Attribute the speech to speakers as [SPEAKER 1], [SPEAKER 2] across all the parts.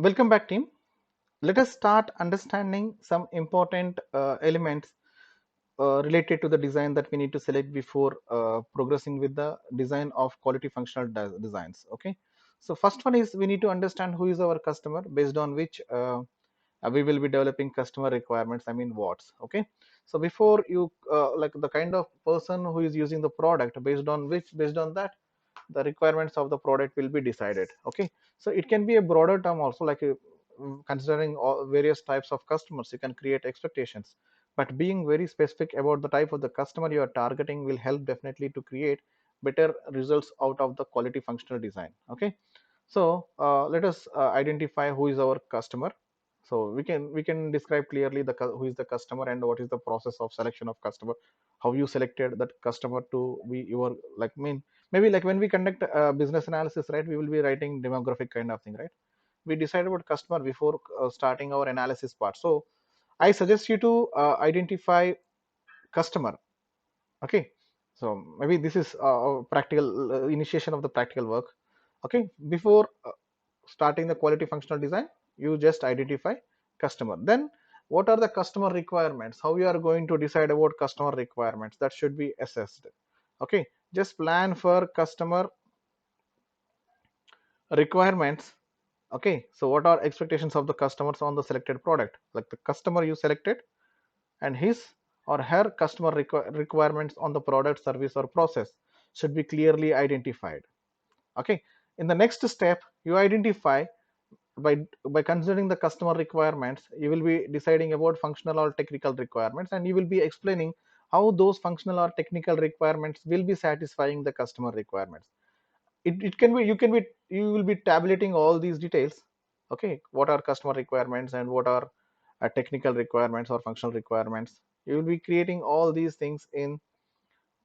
[SPEAKER 1] Welcome back, team. Let us start understanding some important elements related to the design that we need to select before progressing with the design of quality functional designs. Okay, so first one is we need to understand who is our customer, based on which we will be developing customer requirements. I mean, what's okay. So before you like the kind of person who is using the product, based on that the requirements of the product will be decided. Okay, so it can be a broader term also, like considering all various types of customers you can create expectations, but being very specific about the type of the customer you are targeting will help definitely to create better results out of the quality functional design. Okay, so let us identify who is our customer. So we can describe clearly who is the customer and what is the process of selection of customer, how you selected that customer to be your, like, mean, maybe like when we conduct business analysis, right, we will be writing demographic kind of thing, right? We decide about customer before starting our analysis part. So I suggest you to identify customer. Okay, so maybe this is a practical initiation of the practical work. Okay, before starting the quality functional design, you just identify customer. Then what are the customer requirements, how you are going to decide about customer requirements, that should be assessed. Okay, just plan for customer requirements. Okay, so what are expectations of the customers on the selected product, like the customer you selected and his or her customer requirements on the product, service, or process should be clearly identified. Okay, in the next step, you identify by considering the customer requirements, you will be deciding about functional or technical requirements, and you will be explaining how those functional or technical requirements will be satisfying the customer requirements. It can be, you will be tabulating all these details. Okay, what are customer requirements and what are technical requirements or functional requirements. You will be creating all these things in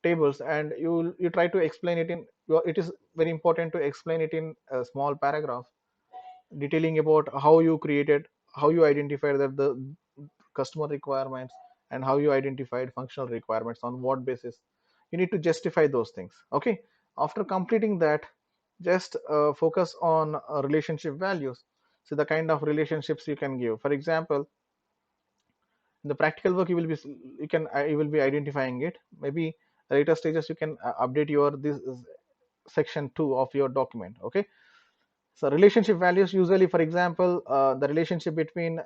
[SPEAKER 1] tables, and you try to explain it in it is very important to explain it in a small paragraph, detailing about how you created, how you identified that the customer requirements, and how you identified functional requirements, on what basis. You need to justify those things. Okay, after completing that, just focus on relationship values. So the kind of relationships you can give, for example, in the practical work, you will be, you will be identifying it. Maybe later stages you can update your this section 2 of your document. Okay, so relationship values, usually, for example, the relationship between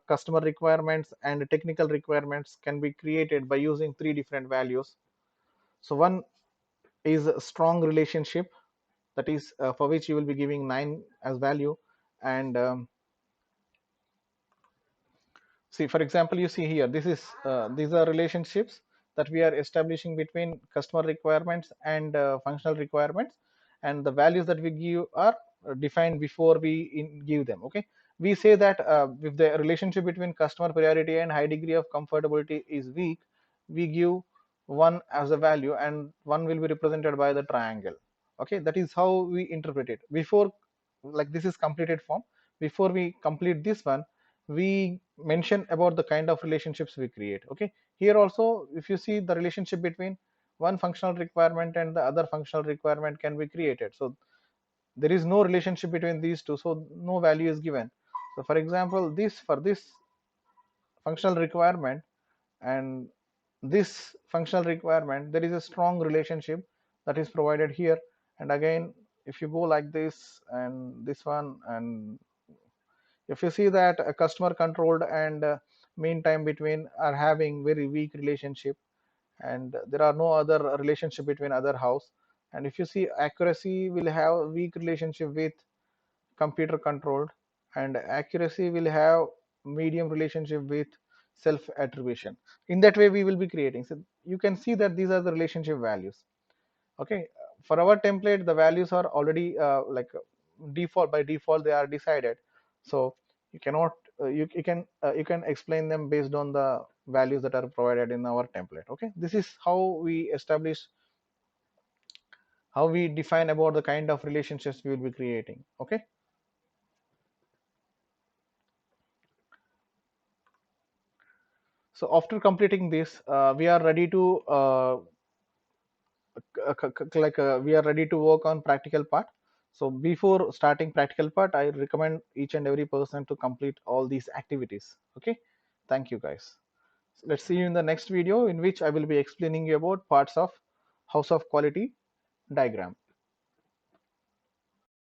[SPEAKER 1] customer requirements and technical requirements can be created by using three different values. So one is a strong relationship, that is for which you will be giving 9 as value. And see, for example, you see here, this is these are relationships that we are establishing between customer requirements and functional requirements, and the values that we give are defined before we give them. Okay, we say that if the relationship between customer priority and high degree of comfortability is weak, we give 1 as a value, and 1 will be represented by the triangle. Okay, that is how we interpret it before, like, this is completed form. Before we complete this one, we mention about the kind of relationships we create. Okay, here also, if you see, the relationship between one functional requirement and the other functional requirement can be created. So there is no relationship between these two, so no value is given. So for example, this, for this functional requirement and this functional requirement, there is a strong relationship that is provided here. And again, if you go like this and this one, and if you see that a customer controlled and mean time between are having very weak relationship, and there are no other relationship between other house. And if you see, accuracy will have weak relationship with computer controlled, and accuracy will have medium relationship with self attribution. In that way we will be creating. So you can see that these are the relationship values. Okay, for our template the values are already default, by default they are decided. So you cannot you can explain them based on the values that are provided in our template. Okay, this is how we establish, how we define about the kind of relationships we will be creating. Okay, so after completing this, we are ready to we are ready to work on practical part. So before starting practical part, I recommend each and every person to complete all these activities. Okay, thank you guys. So let's see you in the next video, in which I will be explaining you about parts of house of quality diagram.